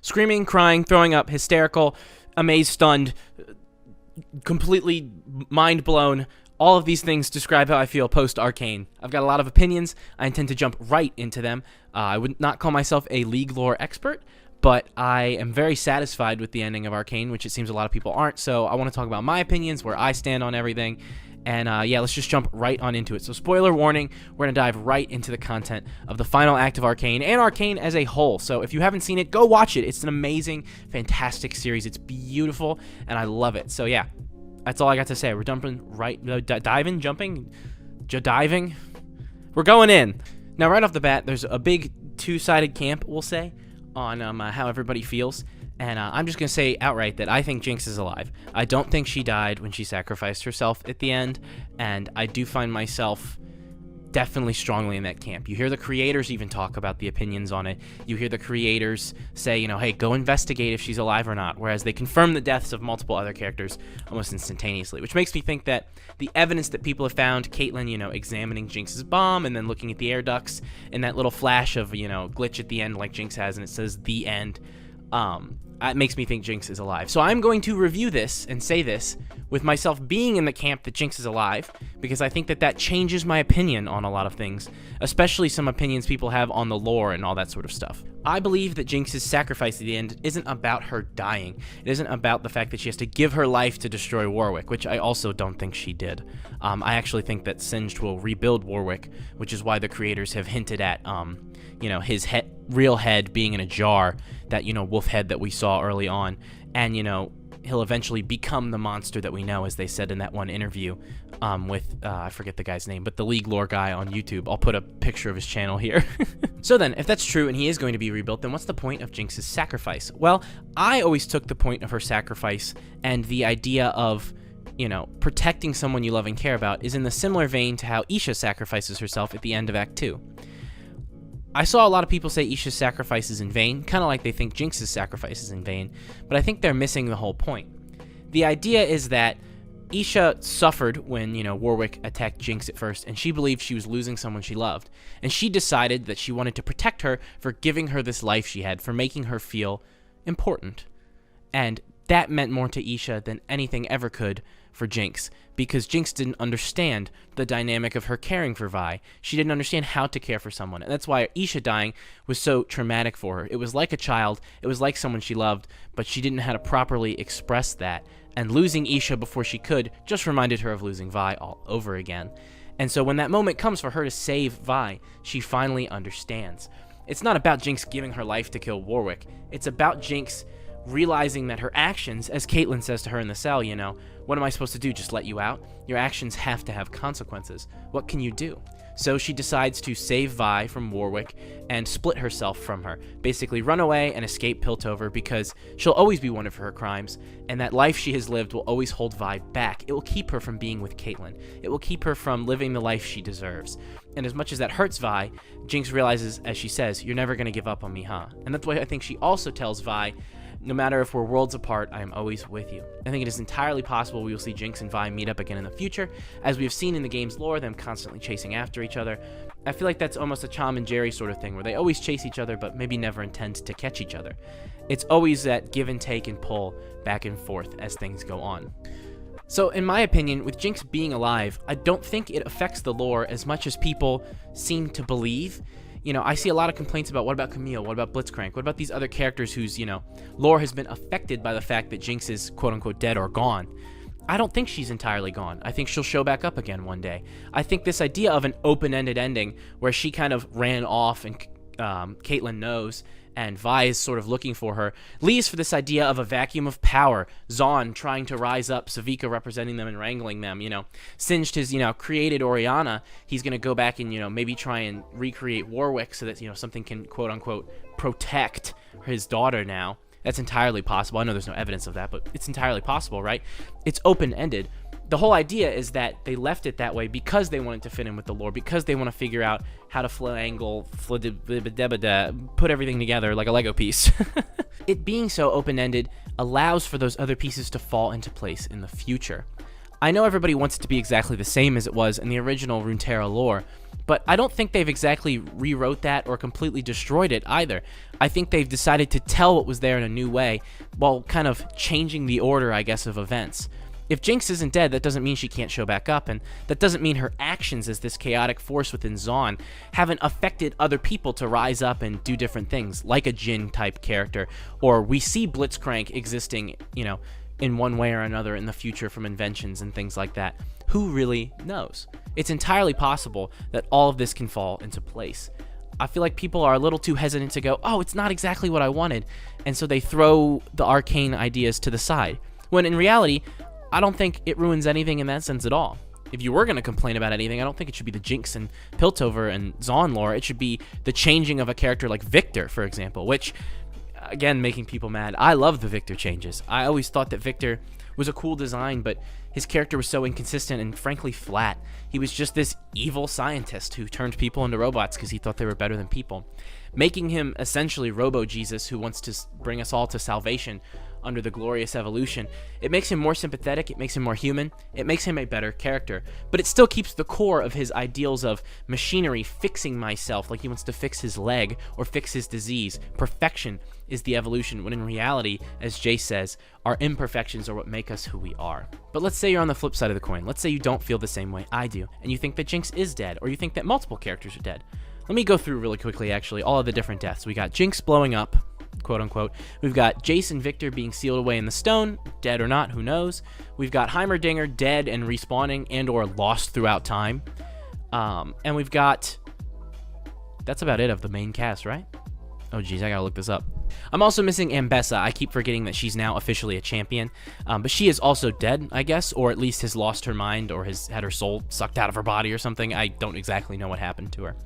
Screaming, crying, throwing up, hysterical, amazed, stunned, completely mind blown. All of these things describe how I feel post-Arcane. I've got a lot of opinions. I intend to jump right into them. I would not call myself a League lore expert, but I am very satisfied with the ending of Arcane, which it seems a lot of people aren't. So I want to talk about my opinions, where I stand on everything. And yeah, let's just jump right on into it. So spoiler warning, we're going to dive right into the content of the final act of Arcane and Arcane as a whole. So if you haven't seen it, go watch it. It's an amazing, fantastic series. It's beautiful, and I love it. So yeah, that's all I got to say. We're diving. We're going in. Now, right off the bat, there's a big two-sided camp, we'll say, on how everybody feels. And I'm just going to say outright that I think Jinx is alive. I don't think she died when she sacrificed herself at the end, and I do find myself definitely strongly in that camp. You hear the creators even talk about the opinions on it. You hear the creators say, you know, hey, go investigate if she's alive or not, whereas they confirm the deaths of multiple other characters almost instantaneously, which makes me think that the evidence that people have found, Caitlyn, you know, examining Jinx's bomb and then looking at the air ducts and that little flash of, you know, glitch at the end like Jinx has and it says the end, it makes me think Jinx is alive. So I'm going to review this and say this with myself being in the camp that Jinx is alive, because I think that that changes my opinion on a lot of things, especially some opinions people have on the lore and all that sort of stuff. I believe that Jinx's sacrifice at the end isn't about her dying. It isn't about the fact that she has to give her life to destroy Warwick, which I also don't think she did. I actually think that Singed will rebuild Warwick, which is why the creators have hinted at, you know, his real head being in a jar, that, you know, wolf head that we saw early on, and, you know, he'll eventually become the monster that we know, as they said in that one interview with, I forget the guy's name, but the League lore guy on YouTube. I'll put a picture of his channel here. So then, if that's true and he is going to be rebuilt, then what's the point of Jinx's sacrifice? Well, I always took the point of her sacrifice and the idea of, you know, protecting someone you love and care about is in the similar vein to how Isha sacrifices herself at the end of Act 2. I saw a lot of people say Isha's sacrifice is in vain, kind of like they think Jinx's sacrifice is in vain, but I think they're missing the whole point. The idea is that Isha suffered when, you know, Warwick attacked Jinx at first, and she believed she was losing someone she loved, and she decided that she wanted to protect her for giving her this life she had, for making her feel important. And that meant more to Isha than anything ever could for Jinx, because Jinx didn't understand the dynamic of her caring for Vi. She didn't understand how to care for someone, and that's why Isha dying was so traumatic for her. It was like a child, it was like someone she loved, but she didn't know how to properly express that, and losing Isha before she could just reminded her of losing Vi all over again. And so when that moment comes for her to save Vi, she finally understands. It's not about Jinx giving her life to kill Warwick, it's about Jinx realizing that her actions, as Caitlyn says to her in the cell, you know, what am I supposed to do, just let you out? Your actions have to have consequences. What can you do? So she decides to save Vi from Warwick and split herself from her. Basically run away and escape Piltover, because she'll always be one of her crimes, and that life she has lived will always hold Vi back. It will keep her from being with Caitlyn. It will keep her from living the life she deserves. And as much as that hurts Vi, Jinx realizes, as she says, you're never going to give up on me, huh? And that's why I think she also tells Vi, no matter if we're worlds apart, I am always with you. I think it is entirely possible we will see Jinx and Vi meet up again in the future, as we have seen in the game's lore, them constantly chasing after each other. I feel like that's almost a Tom and Jerry sort of thing, where they always chase each other, but maybe never intend to catch each other. It's always that give and take and pull back and forth as things go on. So in my opinion, with Jinx being alive, I don't think it affects the lore as much as people seem to believe. You know, I see a lot of complaints about, what about Camille? What about Blitzcrank? What about these other characters whose, you know, lore has been affected by the fact that Jinx is quote-unquote dead or gone? I don't think she's entirely gone. I think she'll show back up again one day. I think this idea of an open-ended ending where she kind of ran off and Caitlyn knows, and Vi is sort of looking for her, leaves for this idea of a vacuum of power. Zaun trying to rise up, Savika representing them and wrangling them, you know. Singed has, you know, created Oriana. He's going to go back and, you know, maybe try and recreate Warwick so that, you know, something can, quote-unquote, protect his daughter now. That's entirely possible. I know there's no evidence of that, but it's entirely possible, right? It's open-ended. The whole idea is that they left it that way because they wanted to fit in with the lore, because they want to figure out how to put everything together like a Lego piece. It being so open-ended allows for those other pieces to fall into place in the future. I know everybody wants it to be exactly the same as it was in the original Runeterra lore, But I don't think they've exactly rewrote that or completely destroyed it either. I think they've decided to tell what was there in a new way while kind of changing the order, I guess, of events. If Jinx isn't dead, that doesn't mean she can't show back up, and that doesn't mean her actions as this chaotic force within Zaun haven't affected other people to rise up and do different things, like a Jin-type character, or we see Blitzcrank existing, in one way or another in the future from inventions and things like that. Who really knows? It's entirely possible that all of this can fall into place. I feel like people are a little too hesitant to go, oh, it's not exactly what I wanted, and so they throw the Arcane ideas to the side, when in reality, I don't think it ruins anything in that sense at all. If you were going to complain about anything, I don't think it should be the Jinx and Piltover and Zaun lore. It should be the changing of a character like Victor, for example, which, again, making people mad. I love the Victor changes. I always thought that Victor was a cool design, but his character was so inconsistent and frankly flat. He was just this evil scientist who turned people into robots because he thought they were better than people. Making him essentially Robo-Jesus who wants to bring us all to salvation under the glorious evolution, it makes him more sympathetic, it makes him more human, it makes him a better character. But it still keeps the core of his ideals of machinery fixing myself, like he wants to fix his leg or fix his disease. Perfection is the evolution, when in reality, as Jay says, our imperfections are what make us who we are. But let's say you're on the flip side of the coin. Let's say you don't feel the same way I do, and you think that Jinx is dead, or you think that multiple characters are dead. Let me go through really quickly, actually, all of the different deaths. We got Jinx blowing up, quote unquote. We've got Jace and Victor being sealed away in the stone, dead or not, who knows. We've got Heimerdinger dead and respawning and or lost throughout time. And we've got, that's about it of the main cast, right? Oh geez, I gotta look this up. I'm also missing Ambessa. I keep forgetting that she's now officially a champion, but she is also dead, I guess, or at least has lost her mind or has had her soul sucked out of her body or something. I don't exactly know what happened to her.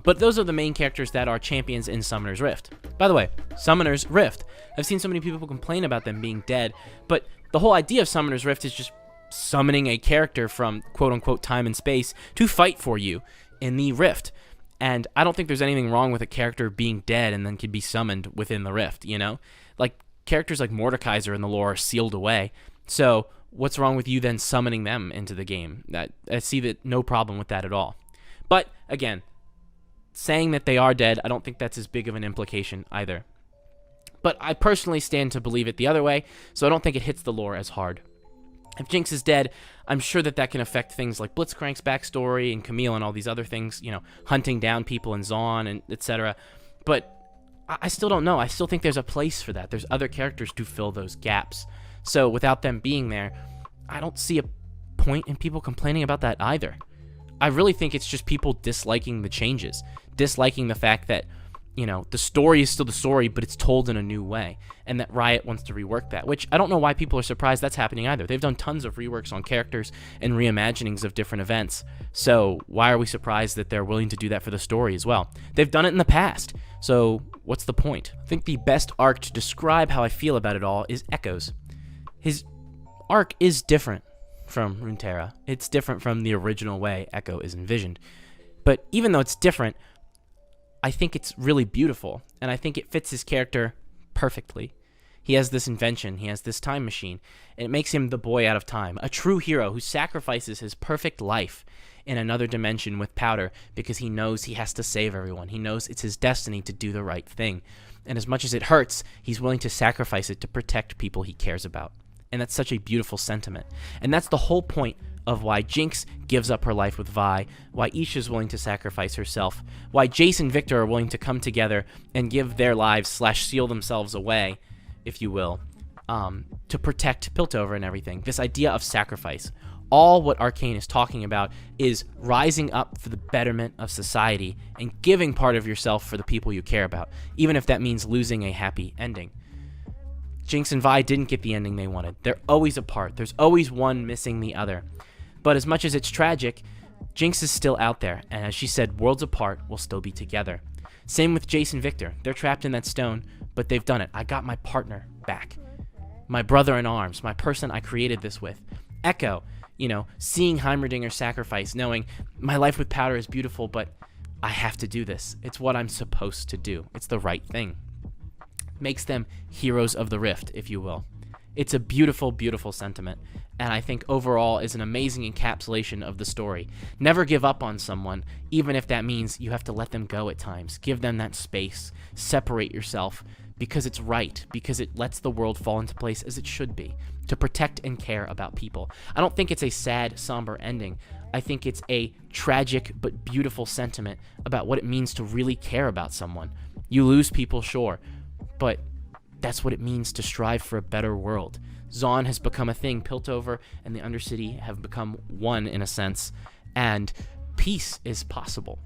But those are the main characters that are champions in Summoner's Rift. By the way, Summoner's Rift. I've seen so many people complain about them being dead, but the whole idea of Summoner's Rift is just summoning a character from quote-unquote time and space to fight for you in the Rift. And I don't think there's anything wrong with a character being dead and then can be summoned within the Rift, Like, characters like Mordekaiser in the lore are sealed away. So, what's wrong with you then summoning them into the game? I see that no problem with that at all. But, again, saying that they are dead, I don't think that's as big of an implication either. But I personally stand to believe it the other way, so I don't think it hits the lore as hard. If Jinx is dead, I'm sure that can affect things like Blitzcrank's backstory and Camille and all these other things, hunting down people in Zaun and etc. But I still don't know. I still think there's a place for that. There's other characters to fill those gaps. So without them being there, I don't see a point in people complaining about that either. I really think it's just people disliking the changes, disliking the fact that, the story is still the story, but it's told in a new way, and that Riot wants to rework that, which I don't know why people are surprised that's happening either. They've done tons of reworks on characters and reimaginings of different events, so why are we surprised that they're willing to do that for the story as well? They've done it in the past, so what's the point? I think the best arc to describe how I feel about it all is Echo's. His arc is different from Runeterra. It's different from the original way Echo is envisioned, but even though it's different, I think it's really beautiful, and I think it fits his character perfectly. He has this invention, he has this time machine, and it makes him the boy out of time, a true hero who sacrifices his perfect life in another dimension with Powder because he knows he has to save everyone. He knows it's his destiny to do the right thing, and as much as it hurts, he's willing to sacrifice it to protect people he cares about. And that's such a beautiful sentiment. And that's the whole point of why Jinx gives up her life with Vi, why Isha's willing to sacrifice herself, why Jace and Victor are willing to come together and give their lives / seal themselves away, if you will, to protect Piltover and everything. This idea of sacrifice. All what Arcane is talking about is rising up for the betterment of society and giving part of yourself for the people you care about, even if that means losing a happy ending. Jinx and Vi didn't get the ending they wanted. They're always apart. There's always one missing the other. But as much as it's tragic, Jinx is still out there, and as she said, worlds apart will still be together. Same with Jace and Victor. They're trapped in that stone, but they've done it. I got my partner back. My brother in arms, my person I created this with. Echo, seeing Heimerdinger's sacrifice, knowing my life with Powder is beautiful, but I have to do this. It's what I'm supposed to do. It's the right thing. Makes them heroes of the Rift, if you will. It's a beautiful, beautiful sentiment, and I think overall is an amazing encapsulation of the story. Never give up on someone, even if that means you have to let them go at times. Give them that space. Separate yourself, because it's right, because it lets the world fall into place as it should be, to protect and care about people. I don't think it's a sad, somber ending. I think it's a tragic but beautiful sentiment about what it means to really care about someone. You lose people, sure, but that's what it means to strive for a better world. Zaun has become a thing. Piltover and the Undercity have become one in a sense, and peace is possible.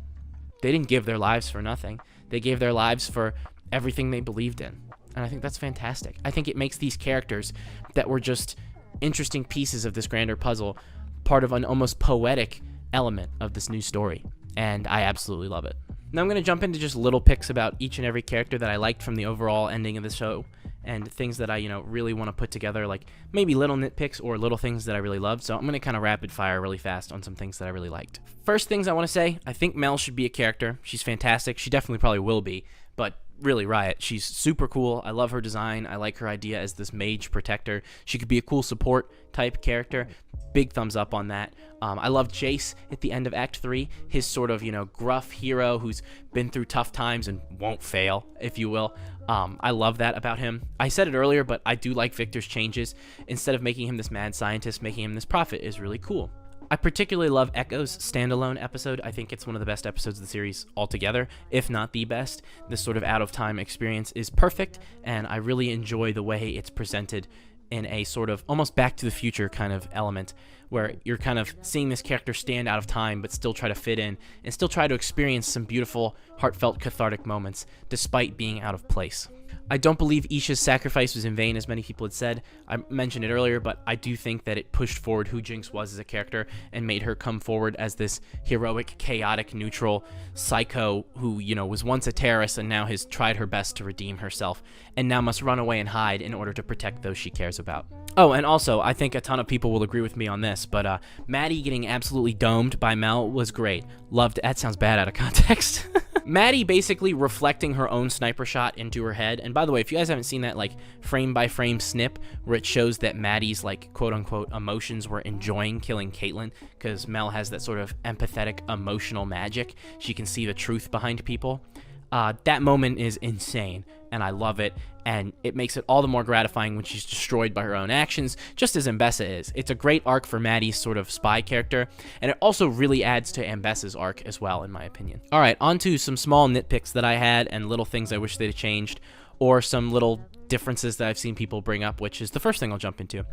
They didn't give their lives for nothing. They gave their lives for everything they believed in, and I think that's fantastic. I think it makes these characters that were just interesting pieces of this grander puzzle part of an almost poetic element of this new story, and I absolutely love it. Now I'm going to jump into just little picks about each and every character that I liked from the overall ending of the show, and things that I, really want to put together, like maybe little nitpicks or little things that I really loved. So I'm going to kind of rapid fire really fast on some things that I really liked. First things I want to say, I think Mel should be a character. She's fantastic. She definitely probably will be, but really, Riot, she's super cool. I love her design. I like her idea as this mage protector. She could be a cool support type character. Big thumbs up on that. I love Jace at the end of Act 3, his sort of, gruff hero who's been through tough times and won't fail, if you will. I love that about him. I said it earlier, but I do like Victor's changes. Instead of making him this mad scientist, making him this prophet is really cool. I particularly love Echo's standalone episode. I think it's one of the best episodes of the series altogether, if not the best. This sort of out-of-time experience is perfect, and I really enjoy the way it's presented in a sort of almost Back to the Future kind of element, where you're kind of seeing this character stand out of time but still try to fit in and still try to experience some beautiful, heartfelt, cathartic moments despite being out of place. I don't believe Isha's sacrifice was in vain, as many people had said. I mentioned it earlier, but I do think that it pushed forward who Jinx was as a character and made her come forward as this heroic, chaotic, neutral psycho who, was once a terrorist and now has tried her best to redeem herself and now must run away and hide in order to protect those she cares about. Oh, and also, I think a ton of people will agree with me on this, but Maddie getting absolutely domed by Mel was great. Loved it. That sounds bad out of context. Maddie basically reflecting her own sniper shot into her head. And by the way, if you guys haven't seen that frame by frame snip where it shows that Maddie's quote unquote emotions were enjoying killing Caitlyn, because Mel has that sort of empathetic emotional magic. She can see the truth behind people. That moment is insane, and I love it, and it makes it all the more gratifying when she's destroyed by her own actions, just as Ambessa is. It's a great arc for Maddie's sort of spy character, and it also really adds to Ambessa's arc as well, in my opinion. Alright, on to some small nitpicks that I had, and little things I wish they'd have changed, or some little differences that I've seen people bring up, which is the first thing I'll jump into.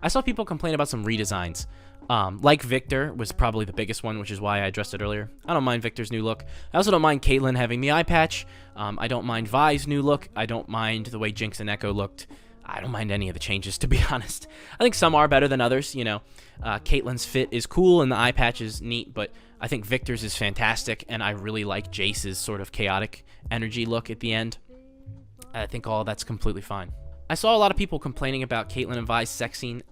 I saw people complain about some redesigns. Like Victor was probably the biggest one, which is why I addressed it earlier. I don't mind Victor's new look. I also don't mind Caitlyn having the eye patch. I don't mind Vi's new look. I don't mind the way Jinx and Echo looked. I don't mind any of the changes, to be honest. I think some are better than others, Caitlyn's fit is cool and the eye patch is neat, but I think Victor's is fantastic, and I really like Jace's sort of chaotic energy look at the end. I think all that's completely fine. I saw a lot of people complaining about Caitlyn and Vi's sex scene.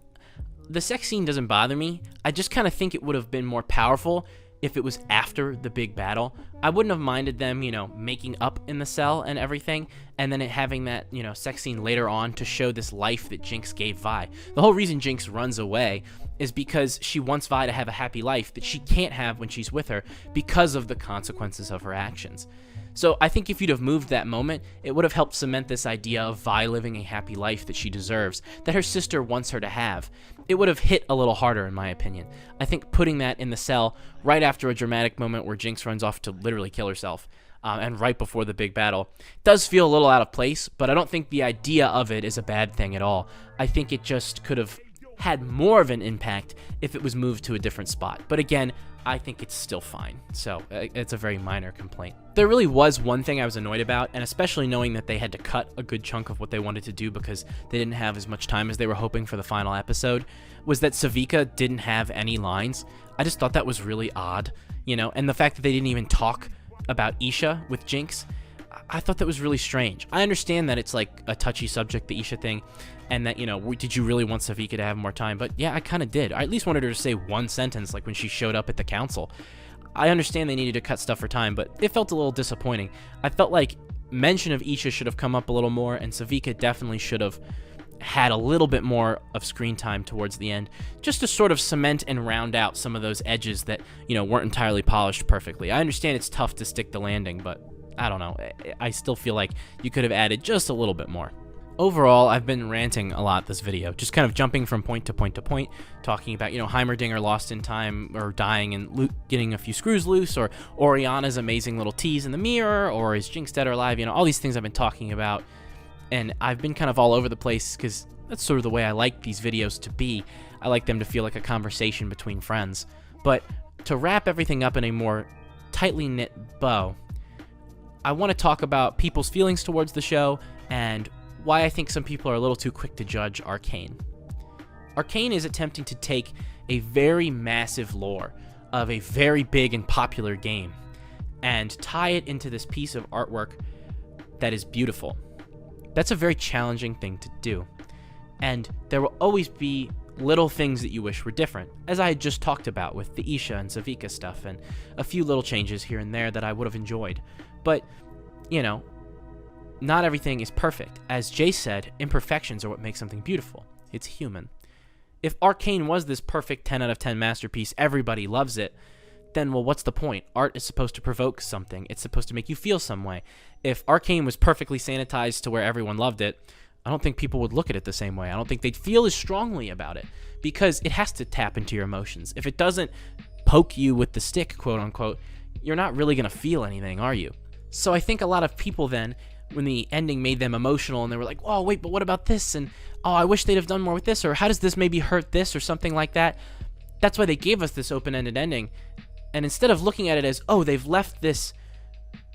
The sex scene doesn't bother me. I just kind of think it would have been more powerful if it was after the big battle. I wouldn't have minded them, making up in the cell and everything, and then having that, sex scene later on to show this life that Jinx gave Vi. The whole reason Jinx runs away is because she wants Vi to have a happy life that she can't have when she's with her because of the consequences of her actions. So I think if you'd have moved that moment, it would have helped cement this idea of Vi living a happy life that she deserves, that her sister wants her to have. It would have hit a little harder, in my opinion. I think putting that in the cell right after a dramatic moment where Jinx runs off to literally kill herself, and right before the big battle, does feel a little out of place, but I don't think the idea of it is a bad thing at all. I think it just could have had more of an impact if it was moved to a different spot. But again, I think it's still fine, so it's a very minor complaint. There really was one thing I was annoyed about, and especially knowing that they had to cut a good chunk of what they wanted to do because they didn't have as much time as they were hoping for the final episode, was that Savika didn't have any lines. I just thought that was really odd, and the fact that they didn't even talk about Isha with Jinx, I thought that was really strange. I understand that it's like a touchy subject, the Isha thing, and that, did you really want Savika to have more time? But yeah, I kind of did. I at least wanted her to say one sentence, like when she showed up at the council. I understand they needed to cut stuff for time, but it felt a little disappointing. I felt like mention of Isha should have come up a little more, and Savika definitely should have had a little bit more of screen time towards the end, just to sort of cement and round out some of those edges that, weren't entirely polished perfectly. I understand it's tough to stick the landing, but I don't know. I still feel like you could have added just a little bit more. Overall, I've been ranting a lot this video, just kind of jumping from point to point to point, talking about, Heimerdinger lost in time or dying and getting a few screws loose, or Oriana's amazing little tease in the mirror, or is Jinx dead or alive, all these things I've been talking about. And I've been kind of all over the place because that's sort of the way I like these videos to be. I like them to feel like a conversation between friends. But to wrap everything up in a more tightly knit bow, I want to talk about people's feelings towards the show and why I think some people are a little too quick to judge Arcane. Arcane is attempting to take a very massive lore of a very big and popular game and tie it into this piece of artwork that is beautiful. That's a very challenging thing to do. And there will always be little things that you wish were different, as I had just talked about with the Isha and Savika stuff, and a few little changes here and there that I would have enjoyed. But, not everything is perfect. As Jay said, imperfections are what make something beautiful. It's human. If Arcane was this perfect 10 out of 10 masterpiece, everybody loves it, then, well, what's the point? Art is supposed to provoke something. It's supposed to make you feel some way. If Arcane was perfectly sanitized to where everyone loved it, I don't think people would look at it the same way. I don't think they'd feel as strongly about it, because it has to tap into your emotions. If it doesn't poke you with the stick, quote unquote, you're not really going to feel anything, are you? So I think a lot of people then, when the ending made them emotional and they were like, oh, wait, but what about this? And, oh, I wish they'd have done more with this, or how does this maybe hurt this, or something like that. That's why they gave us this open-ended ending. And instead of looking at it as, oh, they've left this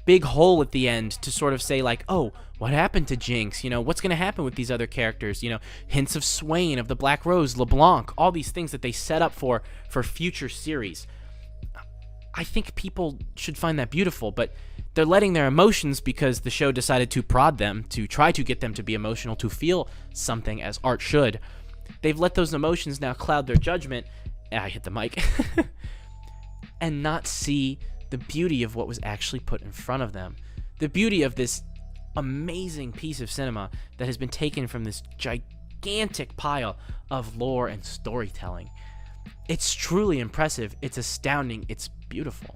big hole at the end to sort of say, like, oh, what happened to Jinx? What's going to happen with these other characters? Hints of Swain, of the Black Rose, LeBlanc, all these things that they set up for future series. I think people should find that beautiful, but they're letting their emotions, because the show decided to prod them, to try to get them to be emotional, to feel something as art should. They've let those emotions now cloud their judgment. I hit the mic. And not see the beauty of what was actually put in front of them. The beauty of this amazing piece of cinema that has been taken from this gigantic pile of lore and storytelling. It's truly impressive. It's astounding. It's beautiful.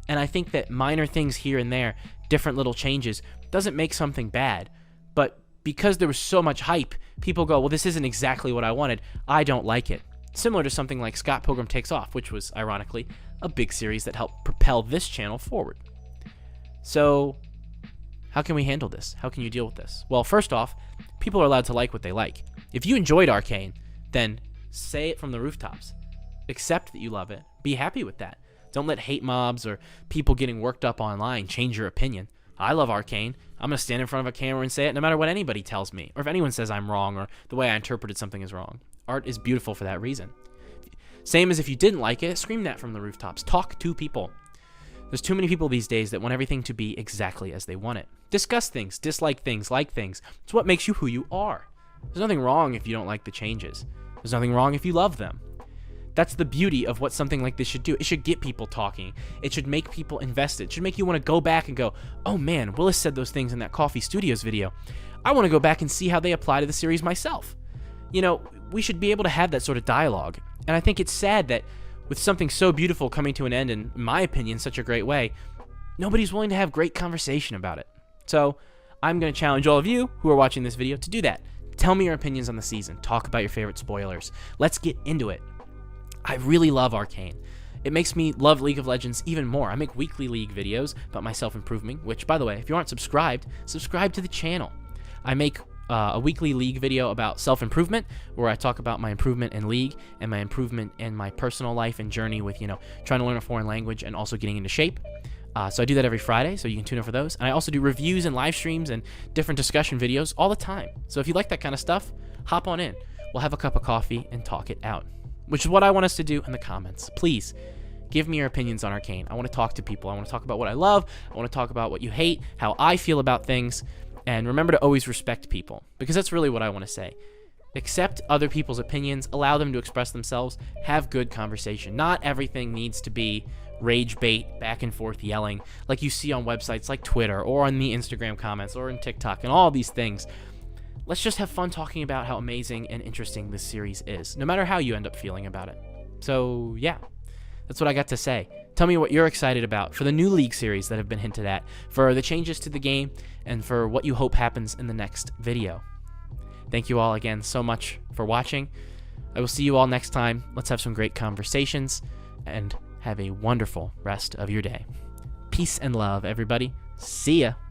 And I think that minor things here and there, different little changes, doesn't make something bad. But because there was so much hype, people go, well, this isn't exactly what I wanted. I don't like it. Similar to something like Scott Pilgrim Takes Off, which was, ironically, a big series that helped propel this channel forward. So, how can we handle this? How can you deal with this? Well, first off, people are allowed to like what they like. If you enjoyed Arcane, then say it from the rooftops. Accept that you love it. Be happy with that. Don't let hate mobs or people getting worked up online change your opinion. I love Arcane. I'm going to stand in front of a camera and say it no matter what anybody tells me, or if anyone says I'm wrong or the way I interpreted something is wrong. Art is beautiful for that reason. Same as if you didn't like it, scream that from the rooftops. Talk to people. There's too many people these days that want everything to be exactly as they want it. Discuss things, dislike things, like things. It's what makes you who you are. There's nothing wrong if you don't like the changes. There's nothing wrong if you love them. That's the beauty of what something like this should do. It should get people talking. It should make people invested. It should make you want to go back and go, oh man, Willis said those things in that Coffee Studios video. I want to go back and see how they apply to the series myself. We should be able to have that sort of dialogue. And I think it's sad that with something so beautiful coming to an end, in my opinion, such a great way, nobody's willing to have great conversation about it. So I'm going to challenge all of you who are watching this video to do that. Tell me your opinions on the season. Talk about your favorite spoilers. Let's get into it. I really love Arcane. It makes me love League of Legends even more. I make weekly League videos about my self-improvement, which, by the way, if you aren't subscribed, subscribe to the channel. I make a weekly League video about self-improvement, where I talk about my improvement in League and my improvement in my personal life and journey with, trying to learn a foreign language and also getting into shape. So I do that every Friday, so you can tune in for those. And I also do reviews and live streams and different discussion videos all the time. So if you like that kind of stuff, hop on in. We'll have a cup of coffee and talk it out, which is what I want us to do in the comments. Please give me your opinions on Arcane. I want to talk to people. I want to talk about what I love. I want to talk about what you hate, how I feel about things. And remember to always respect people, because that's really what I want to say. Accept other people's opinions, allow them to express themselves, have good conversation. Not everything needs to be rage bait, back and forth yelling, like you see on websites like Twitter or on the Instagram comments or in TikTok and all these things. let's just have fun talking about how amazing and interesting this series is, no matter how you end up feeling about it. So, yeah, that's what I got to say. Tell me what you're excited about for the new League series that have been hinted at, for the changes to the game, and for what you hope happens in the next video. Thank you all again so much for watching. I will see you all next time. Let's have some great conversations, and have a wonderful rest of your day. Peace and love, everybody. See ya.